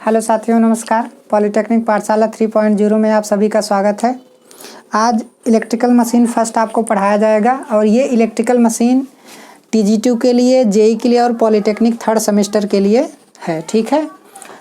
Hello साथियों, नमस्कार। Polytechnic पाठशाला 3.0 में आप सभी का स्वागत है। आज इलेक्ट्रिकल मशीन फर्स्ट आपको पढ़ाया जाएगा और ये इलेक्ट्रिकल मशीन TG2 के लिए, JEE के लिए और पॉलिटेक्निक थर्ड सेमेस्टर के लिए है। ठीक है,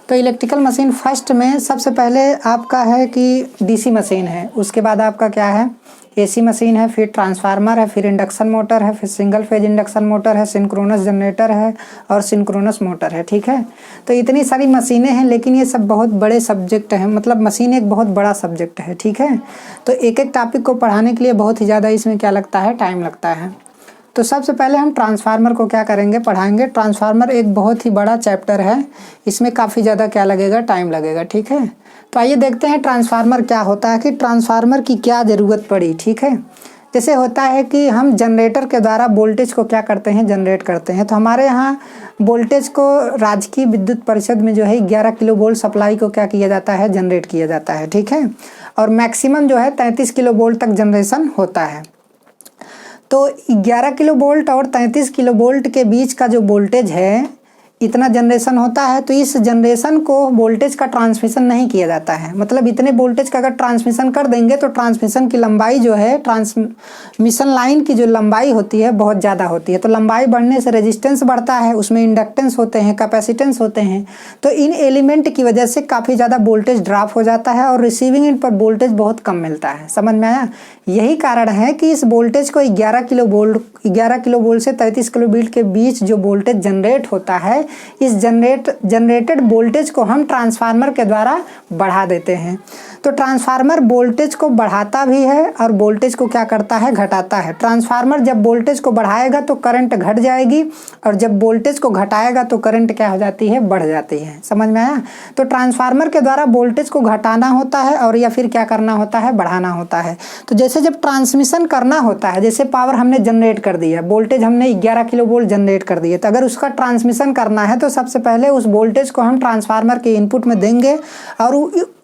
तो इलेक्ट्रिकल मशीन फर्स्ट में सबसे पहले आपका है कि DC मशीन है, उसके बाद आपका क्या है AC मशीन है, फिर ट्रांसफार्मर है, फिर इंडक्शन मोटर है, फिर सिंगल फेज इंडक्शन मोटर है, सिंक्रोनस जनरेटर है और सिंक्रोनस मोटर है। ठीक है, तो इतनी सारी मशीनें हैं, लेकिन ये सब बहुत बड़े सब्जेक्ट हैं, मतलब मशीन एक बहुत बड़ा सब्जेक्ट है। ठीक है, तो एक एक टॉपिक को पढ़ाने के लिए बहुत ही ज़्यादा इसमें क्या लगता है, टाइम लगता है। तो सबसे पहले हम ट्रांसफार्मर को क्या करेंगे, पढ़ाएंगे। ट्रांसफार्मर एक बहुत ही बड़ा चैप्टर है, इसमें काफ़ी ज़्यादा क्या लगेगा, टाइम लगेगा। ठीक है, तो आइए देखते हैं ट्रांसफार्मर क्या होता है, कि ट्रांसफार्मर की क्या ज़रूरत पड़ी। ठीक है, जैसे होता है कि हम जनरेटर के द्वारा वोल्टेज को क्या करते हैं, जनरेट करते हैं। तो हमारे यहाँ वोल्टेज को राजकीय विद्युत परिषद में जो है 11 किलो वोल्ट सप्लाई को क्या किया जाता है, जनरेट किया जाता है। ठीक है, और मैक्सिमम जो है 33 किलो वोल्ट तक जनरेशन होता है। तो 11 किलो वोल्ट और 33 किलो वोल्ट के बीच का जो वोल्टेज है, इतना जनरेशन होता है। तो इस जनरेशन को वोल्टेज का ट्रांसमिशन नहीं किया जाता है, मतलब इतने वोल्टेज का अगर ट्रांसमिशन कर देंगे तो ट्रांसमिशन की लंबाई जो है, ट्रांसमिशन लाइन की जो लंबाई होती है बहुत ज़्यादा होती है। तो लंबाई बढ़ने से रेजिस्टेंस बढ़ता है, उसमें इंडक्टेंस होते हैं, कैपेसिटेंस होते हैं। तो इन एलिमेंट की वजह से काफ़ी ज़्यादा वोल्टेज ड्रॉप हो जाता है और रिसीविंग एंड पर वोल्टेज बहुत कम मिलता है। समझ में आया? यही कारण है कि इस वोल्टेज को 11 किलो वोल्ट से 33 किलो वोल्ट के बीच जो वोल्टेज जनरेट होता है, इस जनरेटेड वोल्टेज को हम ट्रांसफार्मर के द्वारा बढ़ा देते हैं। तो ट्रांसफार्मर वोल्टेज को बढ़ाता भी है और वोल्टेज को क्या करता है, घटाता है। ट्रांसफार्मर जब वोल्टेज को बढ़ाएगा तो करंट घट जाएगी, और जब वोल्टेज को घटाएगा तो करंट क्या हो जाती है, बढ़ जाती है। समझ में आया? तो ट्रांसफार्मर के द्वारा वोल्टेज को घटाना होता है और या फिर क्या करना होता है, बढ़ाना होता है। तो जैसे जब ट्रांसमिशन करना होता है, जैसे पावर हमने जनरेट कर दिया, वोल्टेज हमने 11 किलो वोल्ट जनरेट कर दिए, तो अगर उसका ट्रांसमिशन करना है तो सबसे पहले उस वोल्टेज को हम ट्रांसफार्मर के इनपुट में देंगे और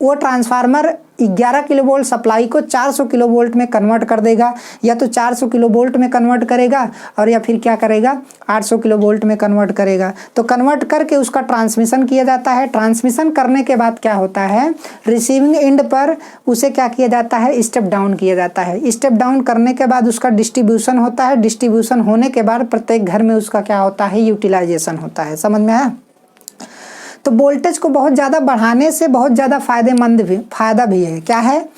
वो ट्रांसफार्मर 11 किलो वोल्ट सप्लाई को 400 किलो वोल्ट में कन्वर्ट कर देगा, या तो 400 किलो वोल्ट में कन्वर्ट करेगा और या फिर क्या करेगा, 800 किलो वोल्ट में कन्वर्ट करेगा। तो कन्वर्ट करके उसका ट्रांसमिशन किया जाता है। ट्रांसमिशन करने के बाद क्या होता है, रिसीविंग एंड पर उसे क्या किया जाता है, स्टेप डाउन किया जाता है। स्टेप डाउन करने के बाद उसका डिस्ट्रीब्यूशन होता है। डिस्ट्रीब्यूशन होने के बाद प्रत्येक घर में उसका क्या होता है, यूटिलाइजेशन होता है। समझ में आया? तो वोल्टेज को बहुत ज़्यादा बढ़ाने से बहुत ज़्यादा फायदा भी है। क्या है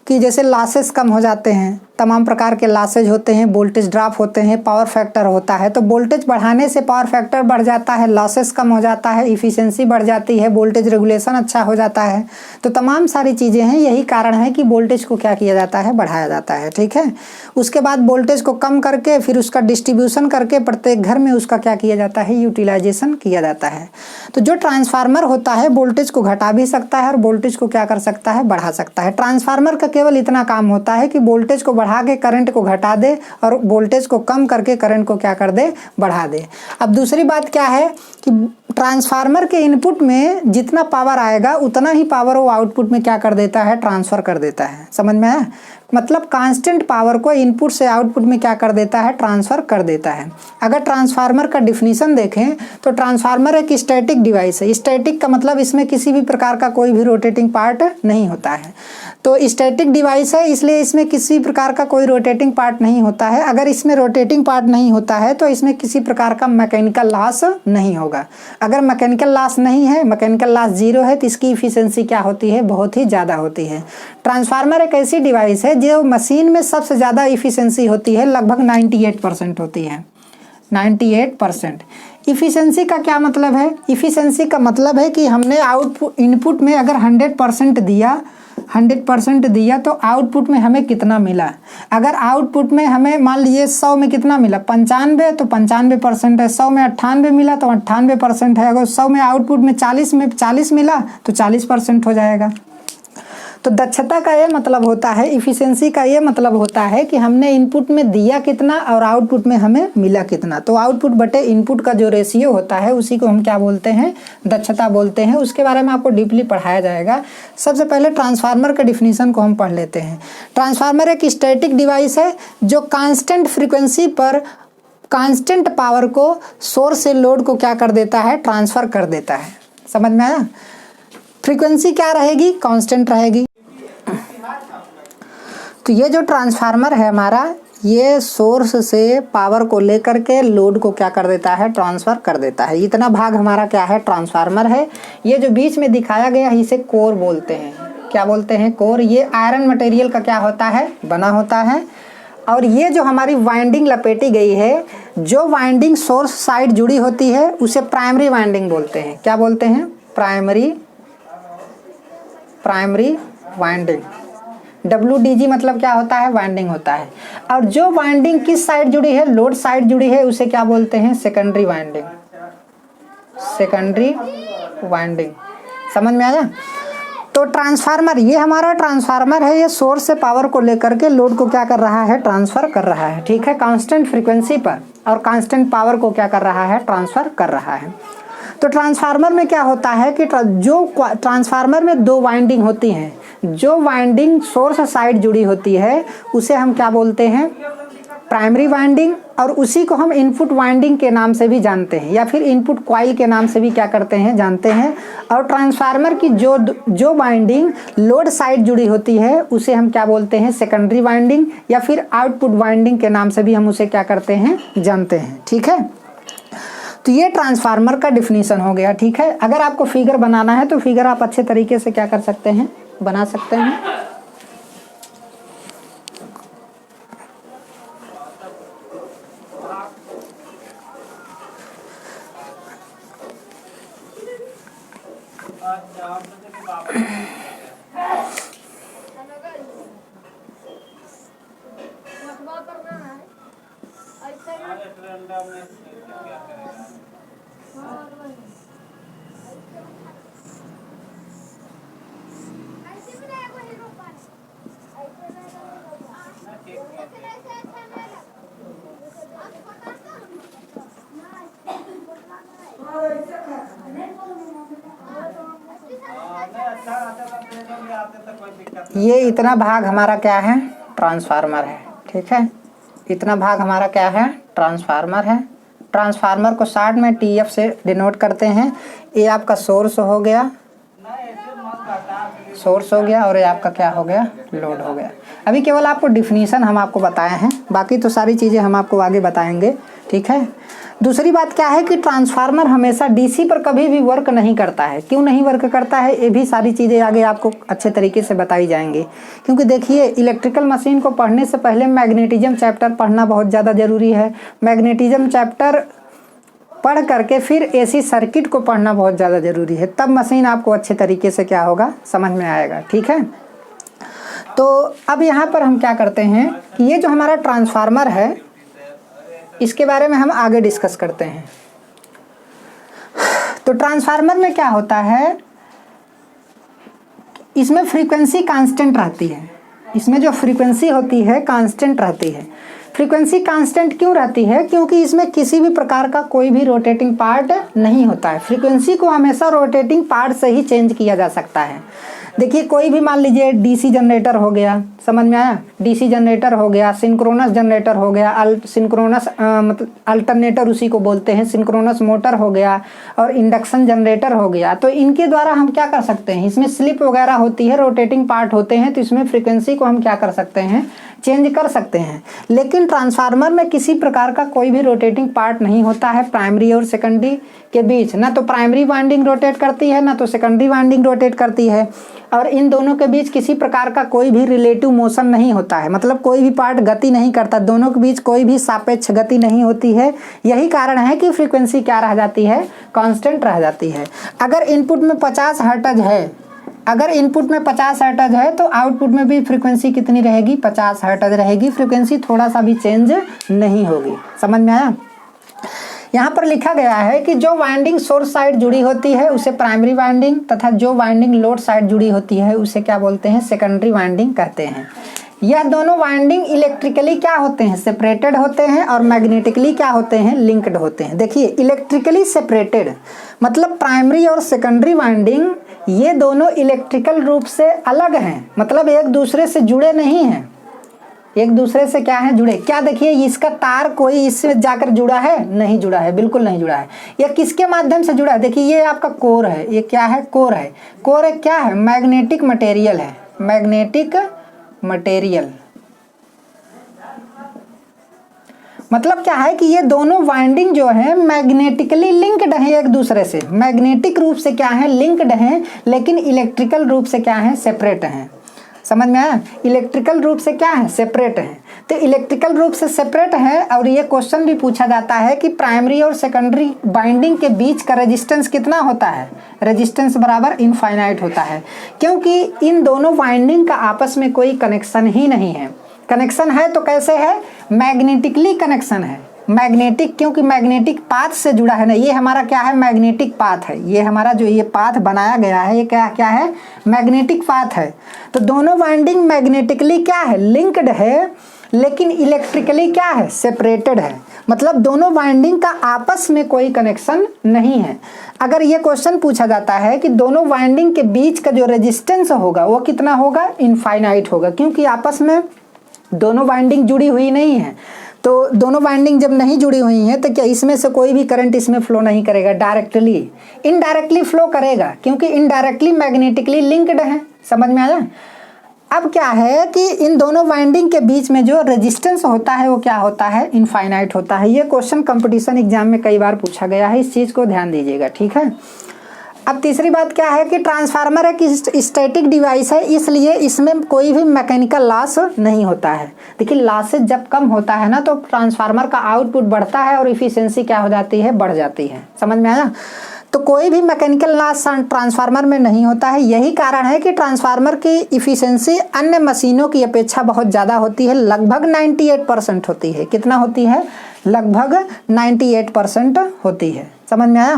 कि जैसे लॉसेस कम हो जाते हैं, तमाम प्रकार के लॉसेज होते हैं, वोल्टेज ड्रॉप होते हैं, पावर फैक्टर होता है। तो वोल्टेज बढ़ाने से पावर फैक्टर बढ़ जाता है, लॉसेस कम हो जाता है, इफ़िशियंसी बढ़ जाती है, वोल्टेज रेगुलेशन अच्छा हो जाता है। तो तमाम सारी चीज़ें हैं, यही कारण है कि वोल्टेज को क्या किया जाता है, बढ़ाया जाता है। ठीक है, उसके बाद वोल्टेज को कम करके फिर उसका डिस्ट्रीब्यूशन करके प्रत्येक घर में उसका क्या किया जाता है, यूटिलाइजेशन किया जाता है। तो जो ट्रांसफार्मर होता है वोल्टेज को घटा भी सकता है और वोल्टेज को क्या कर सकता है, बढ़ा सकता है। ट्रांसफार्मर का केवल इतना काम होता है कि वोल्टेज को बढ़ा के करंट को घटा दे और वोल्टेज को कम करके करंट को क्या कर दे, बढ़ा दे। अब दूसरी बात क्या है कि ट्रांसफार्मर के इनपुट में जितना पावर आएगा उतना ही पावर वो आउटपुट में क्या कर देता है, ट्रांसफर कर देता है। समझ में आया? मतलब कांस्टेंट पावर को इनपुट से आउटपुट में क्या कर देता है, ट्रांसफर कर देता है। अगर ट्रांसफार्मर का डिफिनीशन देखें तो ट्रांसफार्मर एक स्टैटिक डिवाइस है। स्टैटिक का मतलब इसमें किसी भी प्रकार का कोई भी रोटेटिंग पार्ट नहीं होता है। तो स्टैटिक डिवाइस है, इसलिए इसमें किसी प्रकार का कोई रोटेटिंग पार्ट नहीं होता है। अगर इसमें रोटेटिंग पार्ट नहीं होता है तो इसमें किसी प्रकार का मैकेनिकल लॉस नहीं होगा। अगर मैकेनिकल लॉस नहीं है, मैकेनिकल लॉस 0 है, तो इसकी इफिशियंसी क्या होती है, बहुत ही ज़्यादा होती है। ट्रांसफार्मर एक ऐसी डिवाइस है जो मशीन में सबसे ज़्यादा इफिशियंसी होती है, लगभग 98% होती है। 98%। इफिशियंसी का क्या मतलब है? इफिशियंसी का मतलब है कि हमने इनपुट में अगर 100% दिया तो आउटपुट में हमें कितना मिला। अगर आउटपुट में हमें मान लीजिए 100 में कितना मिला, 95, तो 95% है। 100 में 98 मिला तो 98% है। अगर 100 में आउटपुट में 40 मिला तो 40% हो जाएगा। तो दक्षता का ये मतलब होता है, इफिशियंसी का ये मतलब होता है कि हमने इनपुट में दिया कितना और आउटपुट में हमें मिला कितना। तो आउटपुट बटे इनपुट का जो रेशियो होता है उसी को हम क्या बोलते हैं, दक्षता बोलते हैं। उसके बारे में आपको डीपली पढ़ाया जाएगा। सबसे पहले ट्रांसफार्मर के डिफिनीशन को हम पढ़ लेते हैं। ट्रांसफार्मर एक स्टैटिक डिवाइस है जो कांस्टेंट फ्रीक्वेंसी पर कांस्टेंट पावर को सोर्स से लोड को क्या कर देता है, ट्रांसफर कर देता है। समझ में आया? फ्रीक्वेंसी क्या रहेगी, कांस्टेंट रहेगी। तो ये जो ट्रांसफार्मर है हमारा, ये सोर्स से पावर को लेकर के लोड को क्या कर देता है, ट्रांसफर कर देता है। इतना भाग हमारा क्या है, ट्रांसफार्मर है। ये जो बीच में दिखाया गया है इसे कोर बोलते हैं। क्या बोलते हैं, कोर। ये आयरन मटेरियल का क्या होता है, बना होता है। और ये जो हमारी वाइंडिंग लपेटी गई है, जो वाइंडिंग सोर्स साइड जुड़ी होती है उसे प्राइमरी वाइंडिंग बोलते हैं। क्या बोलते हैं, प्राइमरी वाइंडिंग। WDG मतलब क्या होता है, वाइंडिंग होता है। और जो वाइंडिंग किस साइड जुड़ी है, लोड साइड जुड़ी है, उसे क्या बोलते हैं, सेकेंडरी वाइंडिंग। सेकेंडरी वाइंडिंग, समझ में आया। तो ट्रांसफार्मर, ये हमारा ट्रांसफार्मर है, ये सोर्स से पावर को लेकर के लोड को क्या कर रहा है, ट्रांसफर कर रहा है। ठीक है, कांस्टेंट फ्रीक्वेंसी पर और कांस्टेंट पावर को क्या कर रहा है, ट्रांसफर कर रहा है। तो ट्रांसफार्मर में क्या होता है कि जो ट्रांसफार्मर में दो वाइंडिंग होती हैं, जो वाइंडिंग सोर्स साइड जुड़ी होती है उसे हम क्या बोलते हैं, प्राइमरी वाइंडिंग। और उसी को हम इनपुट वाइंडिंग के नाम से भी जानते हैं, या फिर इनपुट कॉइल के नाम से भी क्या करते हैं, जानते हैं। और ट्रांसफार्मर की जो वाइंडिंग लोड साइड जुड़ी होती है उसे हम क्या बोलते हैं, सेकेंडरी वाइंडिंग, या फिर आउटपुट वाइंडिंग के नाम से भी हम उसे क्या करते हैं, जानते हैं। ठीक है, तो ये ट्रांसफार्मर का डिफिनीशन हो गया। ठीक है, अगर आपको फिगर बनाना है तो फिगर आप अच्छे तरीके से क्या कर सकते हैं, बना सकते हैं। ये इतना भाग हमारा क्या है, ट्रांसफार्मर है। ठीक है, इतना भाग हमारा क्या है, ट्रांसफार्मर है। ट्रांसफार्मर को शॉर्ट में TF से डिनोट करते हैं। ये आपका सोर्स हो गया, सोर्स हो गया, और ये आपका क्या हो गया, लोड हो गया। अभी केवल आपको डिफिनीशन हम आपको बताए हैं, बाकी तो सारी चीज़ें हम आपको आगे बताएंगे। ठीक है, दूसरी बात क्या है कि ट्रांसफार्मर हमेशा DC पर कभी भी वर्क नहीं करता है। क्यों नहीं वर्क करता है, ये भी सारी चीज़ें आगे आपको अच्छे तरीके से बताई जाएंगी। क्योंकि देखिए, इलेक्ट्रिकल मशीन को पढ़ने से पहले मैग्नेटिज्म चैप्टर पढ़ना बहुत ज़्यादा ज़रूरी है। मैग्नेटिज्म चैप्टर पढ़ करके फिर AC सर्किट को पढ़ना बहुत ज़्यादा ज़रूरी है, तब मशीन आपको अच्छे तरीके से क्या होगा, समझ में आएगा। ठीक है, तो अब यहाँ पर हम क्या करते हैं कि ये जो हमारा ट्रांसफार्मर है इसके बारे में हम आगे डिस्कस करते हैं। तो ट्रांसफार्मर में क्या होता है, इसमें फ्रीक्वेंसी कांस्टेंट रहती है। इसमें जो फ्रीक्वेंसी होती है कांस्टेंट रहती है। फ्रीक्वेंसी कांस्टेंट क्यों रहती है, क्योंकि इसमें किसी भी प्रकार का कोई भी रोटेटिंग पार्ट नहीं होता है। फ्रीक्वेंसी को हमेशा रोटेटिंग पार्ट से ही चेंज किया जा सकता है। देखिए, कोई भी मान लीजिए DC जनरेटर हो गया, समझ में आया, DC जनरेटर हो गया, सिंक्रोनस जनरेटर हो गया, सिंक्रोनस मतलब अल्टरनेटर उसी को बोलते हैं, सिंक्रोनस मोटर हो गया, और इंडक्शन जनरेटर हो गया। तो इनके द्वारा हम क्या कर सकते हैं, इसमें स्लिप वगैरह होती है, रोटेटिंग पार्ट होते हैं, तो इसमें फ्रीक्वेंसी को हम क्या कर सकते हैं, चेंज कर सकते हैं। लेकिन ट्रांसफार्मर में किसी प्रकार का कोई भी रोटेटिंग पार्ट नहीं होता है प्राइमरी और सेकेंडरी के बीच। ना तो प्राइमरी वाइंडिंग रोटेट करती है, ना तो सेकेंडरी वाइंडिंग रोटेट करती है, और इन दोनों के बीच किसी प्रकार का कोई भी रिलेटिव मोशन नहीं होता है, मतलब कोई भी पार्ट गति नहीं करता, दोनों के बीच कोई भी सापेक्ष गति नहीं होती है। यही कारण है कि फ्रीक्वेंसी क्या रह जाती है, कांस्टेंट रह जाती है। अगर इनपुट में 50 हर्ट्ज है, अगर इनपुट में 50 हर्ट्ज है तो आउटपुट में भी फ्रीक्वेंसी कितनी रहेगी, 50 हर्ट्ज रहेगी। फ्रीक्वेंसी थोड़ा सा भी चेंज नहीं होगी। समझ में आया। यहाँ पर लिखा गया है कि जो वाइंडिंग सोर्स साइड जुड़ी होती है उसे प्राइमरी वाइंडिंग, तथा जो वाइंडिंग लोड साइड जुड़ी होती है उसे क्या बोलते हैं, सेकेंडरी वाइंडिंग कहते हैं। यह दोनों वाइंडिंग इलेक्ट्रिकली क्या होते हैं, सेपरेटेड होते हैं, और मैग्नेटिकली क्या होते हैं, लिंक्ड होते हैं। देखिए, इलेक्ट्रिकली सेपरेटेड मतलब प्राइमरी और सेकेंडरी वाइंडिंग ये दोनों इलेक्ट्रिकल रूप से अलग हैं, मतलब एक दूसरे से जुड़े नहीं हैं। एक दूसरे से क्या है, जुड़े। क्या देखिए इसका तार कोई इससे जाकर जुड़ा है, नहीं जुड़ा है, बिल्कुल नहीं जुड़ा है। ये किसके माध्यम से जुड़ा है, देखिए ये आपका कोर है, ये क्या है, कोर है। कोर एक क्या है, मैग्नेटिक मटेरियल है, मैग्नेटिक मटेरियल। मतलब क्या है कि ये दोनों वाइंडिंग जो है मैग्नेटिकली लिंक्ड है एक दूसरे से, मैग्नेटिक रूप से क्या है, लिंक्ड है, लेकिन इलेक्ट्रिकल रूप से क्या है, सेपरेट है। समझ में आया, इलेक्ट्रिकल रूप से क्या है, सेपरेट है। तो इलेक्ट्रिकल रूप से सेपरेट है। और ये क्वेश्चन भी पूछा जाता है कि प्राइमरी और सेकेंडरी बाइंडिंग के बीच का रेजिस्टेंस कितना होता है, रेजिस्टेंस बराबर इनफाइनाइट होता है, क्योंकि इन दोनों वाइंडिंग का आपस में कोई कनेक्शन ही नहीं है। कनेक्शन है तो कैसे है, मैग्नेटिकली कनेक्शन है, मैग्नेटिक, क्योंकि मैग्नेटिक पाथ से जुड़ा है ना। ये हमारा क्या है, मैग्नेटिक पाथ है। ये हमारा जो ये पाथ बनाया गया है, ये क्या क्या है, मैग्नेटिक पाथ है। तो दोनों वाइंडिंग मैग्नेटिकली क्या है, लिंक्ड है, लेकिन इलेक्ट्रिकली क्या है, सेपरेटेड है। मतलब दोनों वाइंडिंग का आपस में कोई कनेक्शन नहीं है। अगर ये क्वेश्चन पूछा जाता है कि दोनों वाइंडिंग के बीच का जो रेजिस्टेंस होगा वो कितना होगा, इनफाइनाइट होगा, क्योंकि आपस में दोनों वाइंडिंग जुड़ी हुई नहीं है। तो दोनों वाइंडिंग जब नहीं जुड़ी हुई हैं तो क्या इसमें से कोई भी करंट इसमें फ्लो नहीं करेगा, डायरेक्टली, इनडायरेक्टली फ्लो करेगा, क्योंकि इनडायरेक्टली मैग्नेटिकली लिंक्ड है। समझ में आया। अब क्या है कि इन दोनों वाइंडिंग के बीच में जो रेजिस्टेंस होता है वो क्या होता है, इनफाइनाइट होता है। ये क्वेश्चन कंपटीशन एग्जाम में कई बार पूछा गया है, इस चीज़ को ध्यान दीजिएगा, ठीक है। अब तीसरी बात क्या है कि ट्रांसफार्मर एक स्टैटिक डिवाइस है, इसलिए इसमें कोई भी मैकेनिकल लॉस नहीं होता है। देखिए लॉसेज जब कम होता है ना तो ट्रांसफार्मर का आउटपुट बढ़ता है और इफिशियंसी क्या हो जाती है, बढ़ जाती है। समझ में आया। तो कोई भी मैकेनिकल लॉस ट्रांसफार्मर में नहीं होता है। यही कारण है कि ट्रांसफार्मर की इफिशियंसी अन्य मशीनों की अपेक्षा बहुत ज़्यादा होती है, लगभग 98% होती है। कितना होती है, लगभग 98% होती है। समझ में आया।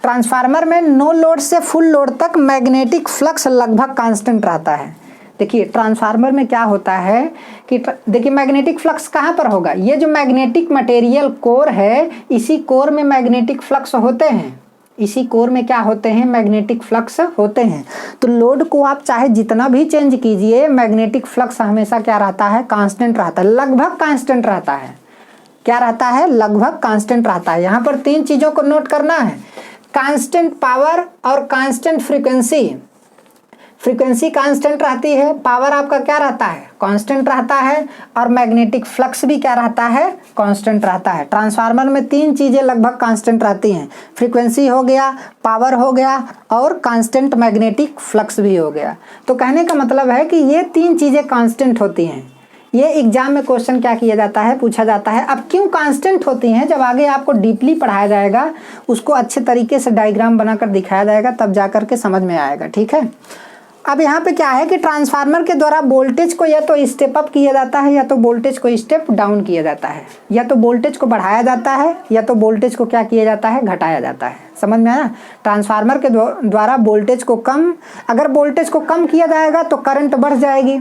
ट्रांसफार्मर में नो लोड से फुल लोड तक मैग्नेटिक फ्लक्स लगभग कांस्टेंट रहता है। देखिए ट्रांसफार्मर में क्या होता है कि देखिए मैग्नेटिक फ्लक्स कहाँ पर होगा, ये जो मैग्नेटिक मटेरियल कोर है, इसी कोर में मैग्नेटिक फ्लक्स होते हैं, इसी कोर में क्या होते हैं, मैग्नेटिक फ्लक्स होते हैं। तो लोड को आप चाहे जितना भी चेंज कीजिए, मैग्नेटिक फ्लक्स हमेशा क्या रहता है, कांस्टेंट रहता है, लगभग कांस्टेंट रहता है। क्या रहता है, लगभग कांस्टेंट रहता है। यहाँ पर तीन चीज़ों को नोट करना है, कांस्टेंट पावर और कांस्टेंट फ्रीक्वेंसी। फ्रीक्वेंसी कांस्टेंट रहती है, पावर आपका क्या रहता है, कांस्टेंट रहता है, और मैग्नेटिक फ्लक्स भी क्या रहता है, कांस्टेंट रहता है। ट्रांसफार्मर में तीन चीज़ें लगभग कांस्टेंट रहती हैं, फ्रीक्वेंसी हो गया, पावर हो गया, और कांस्टेंट मैग्नेटिक फ्लक्स भी हो गया। तो कहने का मतलब है कि ये तीन चीज़ें कांस्टेंट होती हैं। ये एग्जाम में क्वेश्चन क्या किया जाता है, पूछा जाता है। अब क्यों कांस्टेंट होती हैं, जब आगे आपको डीपली पढ़ाया जाएगा, उसको अच्छे तरीके से डायग्राम बनाकर दिखाया जाएगा, तब जाकर के समझ में आएगा, ठीक है। अब यहाँ पे क्या है कि ट्रांसफार्मर के द्वारा वोल्टेज को या तो स्टेप अप किया जाता है या तो वोल्टेज को स्टेप डाउन किया जाता है, या तो वोल्टेज को बढ़ाया जाता है या तो वोल्टेज को क्या किया जाता है, घटाया जाता है। समझ में आया। ट्रांसफार्मर के द्वारा वोल्टेज को कम, अगर वोल्टेज को कम किया जाएगा तो करंट बढ़ जाएगी,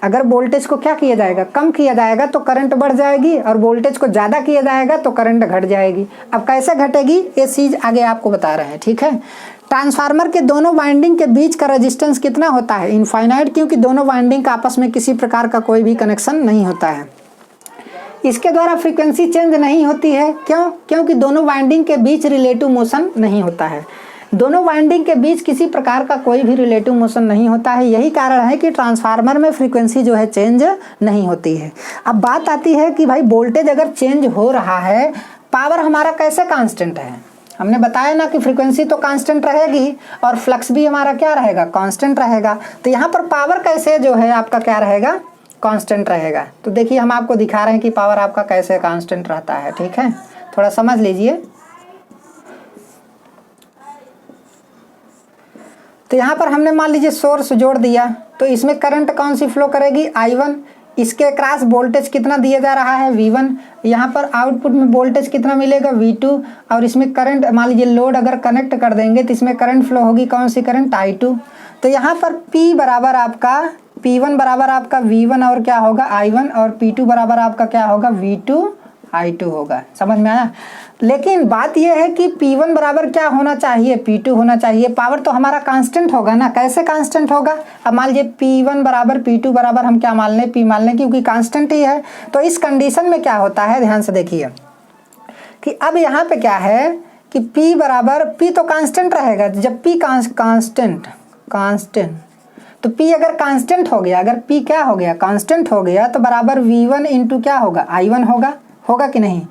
अगर वोल्टेज को क्या किया जाएगा, कम किया जाएगा तो करंट बढ़ जाएगी, और वोल्टेज को ज़्यादा किया जाएगा तो करंट घट जाएगी। अब कैसे घटेगी ये चीज़ आगे आपको बता रहे हैं, ठीक है। ट्रांसफार्मर के दोनों वाइंडिंग के बीच का रेजिस्टेंस कितना होता है, इनफाइनाइट, क्योंकि दोनों वाइंडिंग का आपस में किसी प्रकार का कोई भी कनेक्शन नहीं होता है। इसके द्वारा फ्रीक्वेंसी चेंज नहीं होती है, क्यों, क्योंकि दोनों वाइंडिंग के बीच रिलेटिव मोशन नहीं होता है। दोनों वाइंडिंग के बीच किसी प्रकार का कोई भी रिलेटिव मोशन नहीं होता है। यही कारण है कि ट्रांसफार्मर में फ्रीक्वेंसी जो है चेंज नहीं होती है। अब बात आती है कि भाई वोल्टेज अगर चेंज हो रहा है, पावर हमारा कैसे कांस्टेंट है। हमने बताया ना कि फ्रीक्वेंसी तो कांस्टेंट रहेगी और फ्लक्स भी हमारा क्या रहेगा, कांस्टेंट रहेगा। तो यहाँ पर पावर कैसे जो है आपका क्या रहेगा, कांस्टेंट रहेगा। तो देखिए हम आपको दिखा रहे हैं कि पावर आपका कैसे कांस्टेंट रहता है, ठीक है। थोड़ा समझ लीजिए। तो यहाँ पर हमने मान लीजिए सोर्स जोड़ दिया, तो इसमें करंट कौन सी फ्लो करेगी, I1। इसके क्रॉस वोल्टेज कितना दिया जा रहा है, V1। यहाँ पर आउटपुट में वोल्टेज कितना मिलेगा, V2। और इसमें करंट मान लीजिए लोड अगर कनेक्ट कर देंगे तो इसमें करंट फ्लो होगी कौन सी करंट, I2। तो यहाँ पर P बराबर आपका P1 बराबर आपका V1 और क्या होगा I1, और P2 बराबर आपका क्या होगा V2 I2 होगा। समझ में आया। लेकिन बात यह है कि P1 बराबर क्या होना चाहिए, P2 होना चाहिए। पावर तो हमारा कांस्टेंट होगा ना, कैसे कांस्टेंट होगा? अब मान लीजिए P1 बराबर P2 बराबर हम क्या मान लें, P मान लें, क्योंकि कांस्टेंट ही है। तो इस कंडीशन में क्या होता है, ध्यान से देखिए कि अब यहाँ पे क्या है कि P बराबर, P तो कांस्टेंट रहेगा। जब P कांस्टेंट तो P अगर कांस्टेंट हो गया, अगर P क्या हो गया, कांस्टेंट हो गया, तो बराबर V1 इंटू क्या होगा, I1 होगा कि नहीं?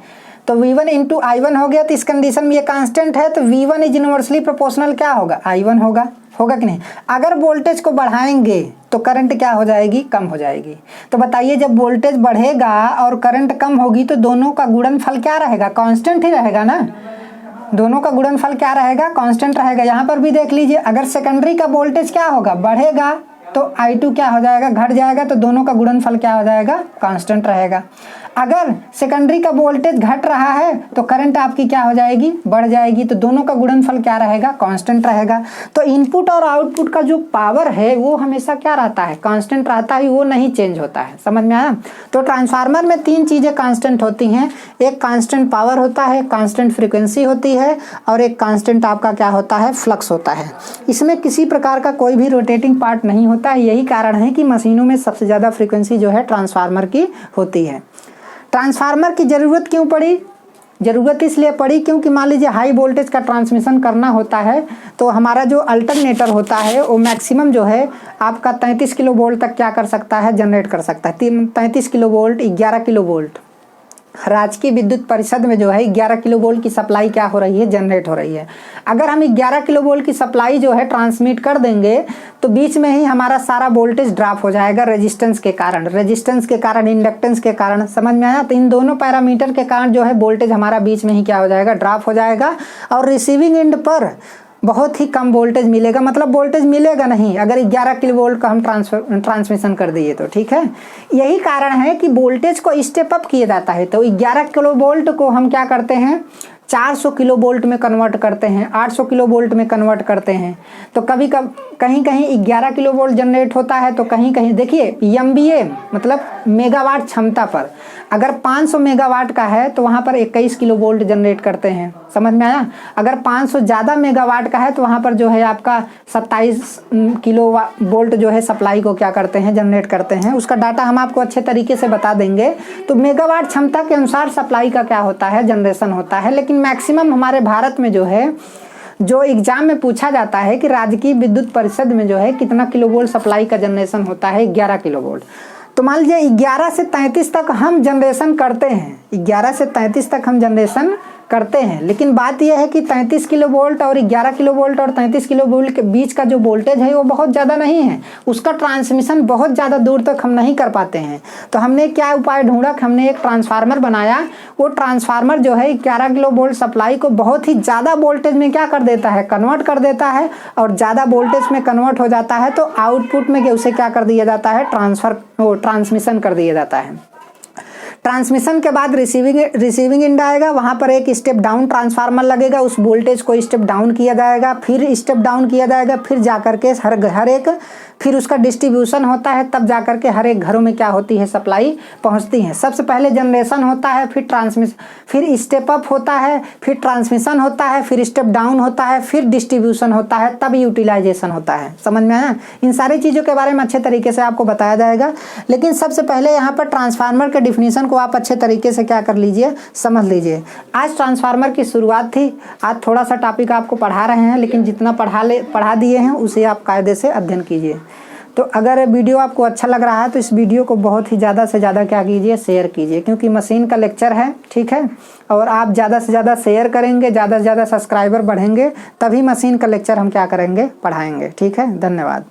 तो V1 इंटू I1 हो गया। तो इस कंडीशन में ये कांस्टेंट है, तो V1 इज इनवर्सली प्रोपोर्शनल क्या होगा, I1 होगा कि नहीं? अगर वोल्टेज को बढ़ाएंगे तो करंट क्या हो जाएगी, कम हो जाएगी। तो बताइए जब वोल्टेज बढ़ेगा और करंट कम होगी तो दोनों का गुणनफल क्या रहेगा, कांस्टेंट ही रहेगा ना। दोनों का गुणनफल क्या रहेगा, कांस्टेंट रहेगा। यहाँ पर भी देख लीजिए, अगर सेकेंडरी का वोल्टेज क्या होगा, बढ़ेगा, तो I2 क्या हो जाएगा, घट जाएगा। तो दोनों का गुणनफल क्या हो जाएगा, कांस्टेंट रहेगा। अगर सेकेंडरी का वोल्टेज घट रहा है तो करंट आपकी क्या हो जाएगी, बढ़ जाएगी। तो दोनों का गुणनफल क्या रहेगा, कांस्टेंट रहेगा। तो इनपुट और आउटपुट का जो पावर है वो हमेशा क्या रहता है, कांस्टेंट रहता है, वो नहीं चेंज होता है। समझ में आया? तो ट्रांसफार्मर में 3 चीज़ें कांस्टेंट होती हैं। एक कांस्टेंट पावर होता है, कांस्टेंट फ्रीक्वेंसी होती है, और एक कांस्टेंट आपका क्या होता है, फ्लक्स होता है। इसमें किसी प्रकार का कोई भी रोटेटिंग पार्ट नहीं होता है। यही कारण है कि मशीनों में सबसे ज़्यादा फ्रीक्वेंसी जो है ट्रांसफार्मर की होती है। ट्रांसफार्मर की ज़रूरत क्यों पड़ी? ज़रूरत इसलिए पड़ी क्योंकि मान लीजिए हाई वोल्टेज का ट्रांसमिशन करना होता है, तो हमारा जो अल्टरनेटर होता है वो मैक्सिमम जो है आपका 33 किलो वोल्ट तक क्या कर सकता है, जनरेट कर सकता है। 33 किलो वोल्ट, 11 किलो वोल्ट। राजकीय विद्युत परिषद में जो है 11 किलो वोल्ट की सप्लाई क्या हो रही है, जनरेट हो रही है। अगर हम 11 किलो वोल्ट की सप्लाई जो है ट्रांसमिट कर देंगे तो बीच में ही हमारा सारा वोल्टेज ड्रॉप हो जाएगा रेजिस्टेंस के कारण, इंडक्टेंस के कारण। समझ में आया? तो इन दोनों पैरामीटर के कारण जो है वोल्टेज हमारा बीच में ही क्या हो जाएगा, ड्रॉप हो जाएगा। और रिसीविंग एंड पर बहुत ही कम वोल्टेज मिलेगा, मतलब वोल्टेज मिलेगा नहीं अगर 11 किलो वोल्ट का हम ट्रांसमिशन कर दिए तो। ठीक है, यही कारण है कि वोल्टेज को स्टेप अप किया जाता है। तो 11 किलो वोल्ट को हम क्या करते हैं, 400 किलो वोल्ट में कन्वर्ट करते हैं, 800 किलो वोल्ट में कन्वर्ट करते हैं। तो कहीं 11 किलो वोल्ट जनरेट होता है, तो कहीं देखिए MVA मतलब मेगावाट क्षमता पर अगर 500 मेगावाट का है तो वहाँ पर 21 किलो वोल्ट जनरेट करते हैं। समझ में आया? अगर 500 ज़्यादा मेगावाट का है तो वहाँ पर जो है आपका 27 किलो वोल्ट जो है सप्लाई को क्या करते हैं, जनरेट करते हैं। उसका डाटा हम आपको अच्छे तरीके से बता देंगे। तो मेगावाट क्षमता के अनुसार सप्लाई का क्या होता है, जनरेशन होता है। लेकिन मैक्सिमम हमारे भारत में जो है, जो एग्जाम में पूछा जाता है कि राजकीय विद्युत परिषद में जो है कितना किलो वोल्ट सप्लाई का जनरेशन होता है, 11 किलो वोल्ट। तो मान लीजिए 11 से 33 तक हम जनरेशन करते हैं, 11 से 33 तक हम जनरेशन करते हैं। लेकिन बात यह है कि 33 किलो वोल्ट और 11 किलो वोल्ट और 33 किलो वोल्ट के बीच का जो वोल्टेज है वो बहुत ज़्यादा नहीं है, उसका ट्रांसमिशन बहुत ज़्यादा दूर तक हम नहीं कर पाते हैं। तो हमने क्या उपाय ढूंढा, हमने एक ट्रांसफार्मर बनाया। वो ट्रांसफार्मर जो है 11 किलो वोल्ट सप्लाई को बहुत ही ज़्यादा वोल्टेज में क्या कर देता है, कन्वर्ट कर देता है। और ज़्यादा वोल्टेज में कन्वर्ट हो जाता है तो आउटपुट में उसे क्या कर दिया जाता है, ट्रांसमिशन कर दिया जाता है। ट्रांसमिशन के बाद रिसीविंग एंड आएगा, वहाँ पर एक स्टेप डाउन ट्रांसफार्मर लगेगा, उस वोल्टेज को स्टेप डाउन किया जाएगा, फिर स्टेप डाउन किया जाएगा, फिर जाकर के हर एक फिर उसका डिस्ट्रीब्यूशन होता है, तब जाकर के हर एक घरों में क्या होती है, सप्लाई पहुंचती है। सबसे पहले जनरेशन होता है, फिर ट्रांसमिशन, फिर स्टेप अप होता है, फिर ट्रांसमिशन होता है, फिर स्टेप डाउन होता है, फिर डिस्ट्रीब्यूशन होता है, तब यूटिलाइजेशन होता है। समझ में आया? इन सारी चीज़ों के बारे में अच्छे तरीके से आपको बताया जाएगा। लेकिन सबसे पहले यहाँ पर ट्रांसफार्मर के डिफिनीशन को आप अच्छे तरीके से क्या कर लीजिए, समझ लीजिए। आज ट्रांसफार्मर की शुरुआत थी, आज थोड़ा सा टॉपिक आपको पढ़ा रहे हैं, लेकिन जितना पढ़ा दिए हैं उसे आप कायदे से अध्ययन कीजिए। तो अगर वीडियो आपको अच्छा लग रहा है तो इस वीडियो को बहुत ही ज़्यादा से ज़्यादा क्या कीजिए, शेयर कीजिए, क्योंकि मशीन का लेक्चर है, ठीक है। और आप ज़्यादा से ज़्यादा शेयर करेंगे, ज़्यादा से ज़्यादा सब्सक्राइबर बढ़ेंगे, तभी मशीन का लेक्चर हम क्या करेंगे, पढ़ाएंगे। ठीक है, धन्यवाद।